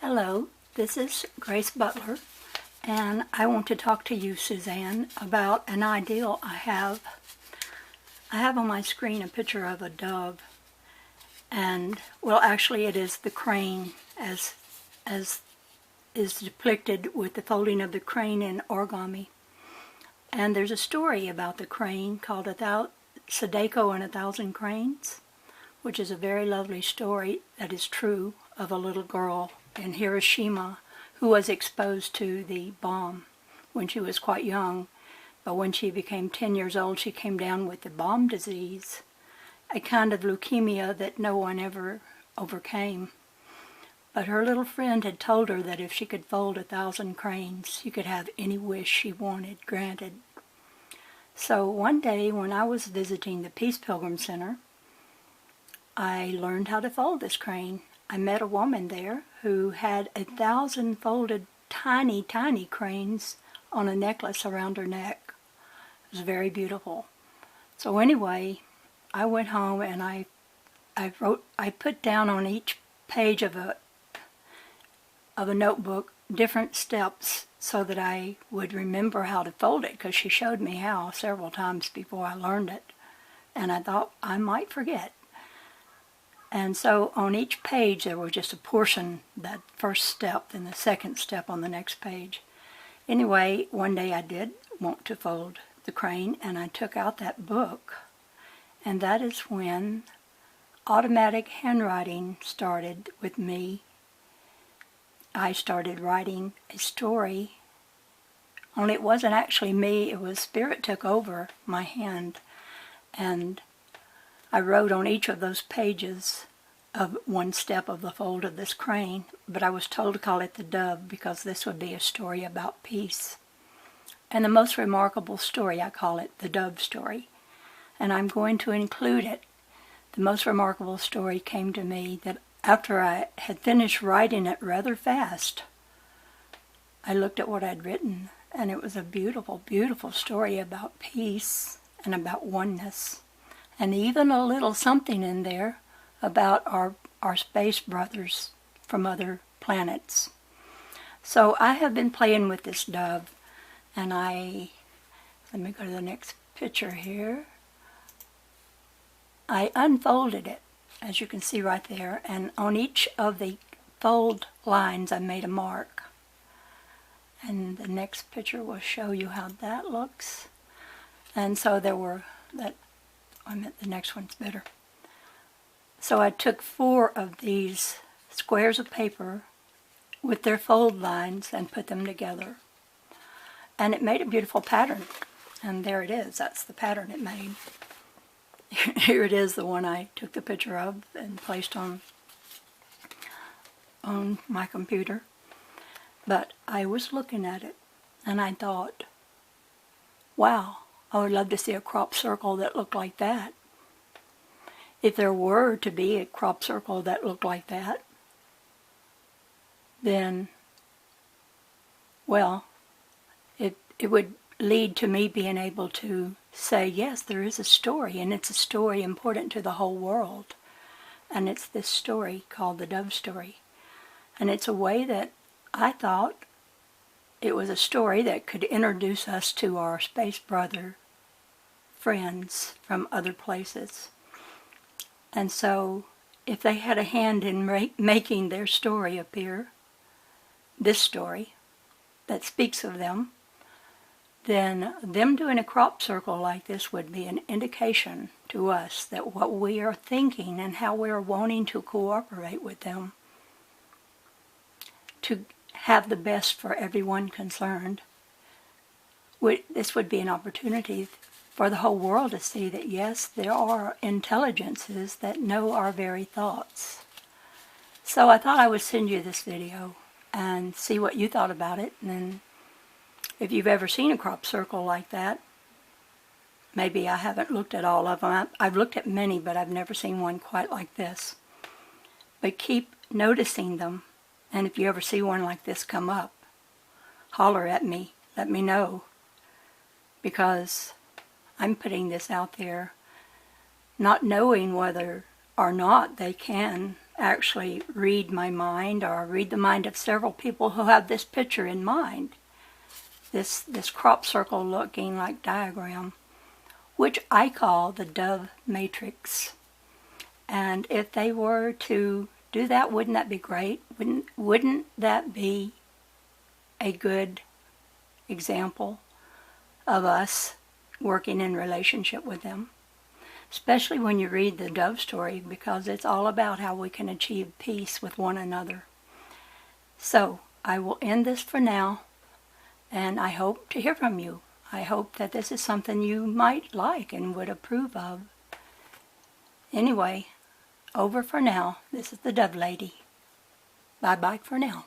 Hello, this is Grace Butler, and I want to talk to you, Suzanne, about an ideal I have. I have on my screen a picture of a dove, and, well, actually it is the crane, as is depicted with the folding of the crane in origami. And there's a story about the crane called Sadako and a Thousand Cranes, which is a very lovely story that is true of a little girl in Hiroshima who was exposed to the bomb when she was quite young. But when she became 10 years old, she came down with the bomb disease, a kind of leukemia that no one ever overcame. But her little friend had told her that if she could fold 1,000 cranes, she could have any wish she wanted granted. So one day when I was visiting the Peace Pilgrim Center, I learned how to fold this crane. I met a woman there who had 1,000 folded tiny, tiny cranes on a necklace around her neck. It was very beautiful. So anyway, I went home and I put down on each page of a notebook different steps so that I would remember how to fold it, because she showed me how several times before I learned it, and I thought I might forget. And so on each page there was just a portion, that first step, then the second step on the next page. Anyway, one day I did want to fold the crane, and I took out that book, and that is when automatic handwriting started with me. I started writing a story, only it wasn't actually me, it was Spirit took over my hand, and I wrote on each of those pages of one step of the fold of this crane, but I was told to call it the Dove because this would be a story about peace. And the most remarkable story, I call it the Dove story, and I'm going to include it. The most remarkable story came to me that after I had finished writing it rather fast, I looked at what I'd written, and it was a beautiful, beautiful story about peace and about oneness, and even a little something in there about our space brothers from other planets. So I have been playing with this dove, and let me go to the next picture here. I unfolded it, as you can see right there, and on each of the fold lines I made a mark. And the next picture will show you how that looks. And so the next one's better. So I took 4 of these squares of paper with their fold lines and put them together. And it made a beautiful pattern. And there it is. That's the pattern it made. Here it is, the one I took the picture of and placed on my computer. But I was looking at it and I thought, wow, I would love to see a crop circle that looked like that. If there were to be a crop circle that looked like that, then, well, it would lead to me being able to say, yes, there is a story, and it's a story important to the whole world. And it's this story called the Dove story. And it's a way that I thought it was a story that could introduce us to our space brother friends from other places. And so if they had a hand in making their story appear, this story that speaks of them, then them doing a crop circle like this would be an indication to us that what we are thinking and how we are wanting to cooperate with them to have the best for everyone concerned. This would be an opportunity for the whole world to see that, yes, there are intelligences that know our very thoughts. So I thought I would send you this video and see what you thought about it. And then if you've ever seen a crop circle like that, maybe I haven't looked at all of them. I've looked at many, but I've never seen one quite like this. But keep noticing them. And if you ever see one like this come up, holler at me. Let me know. Because I'm putting this out there not knowing whether or not they can actually read my mind or read the mind of several people who have this picture in mind, this crop circle looking like diagram, which I call the dove matrix. And if they were to do that, wouldn't that be great? Wouldn't that be a good example of us working in relationship with them? Especially when you read the dove story, because it's all about how we can achieve peace with one another. So I will end this for now, and I hope to hear from you. I hope that this is something you might like and would approve of. Anyway, over for now. This is the Dove Lady. Bye-bye for now.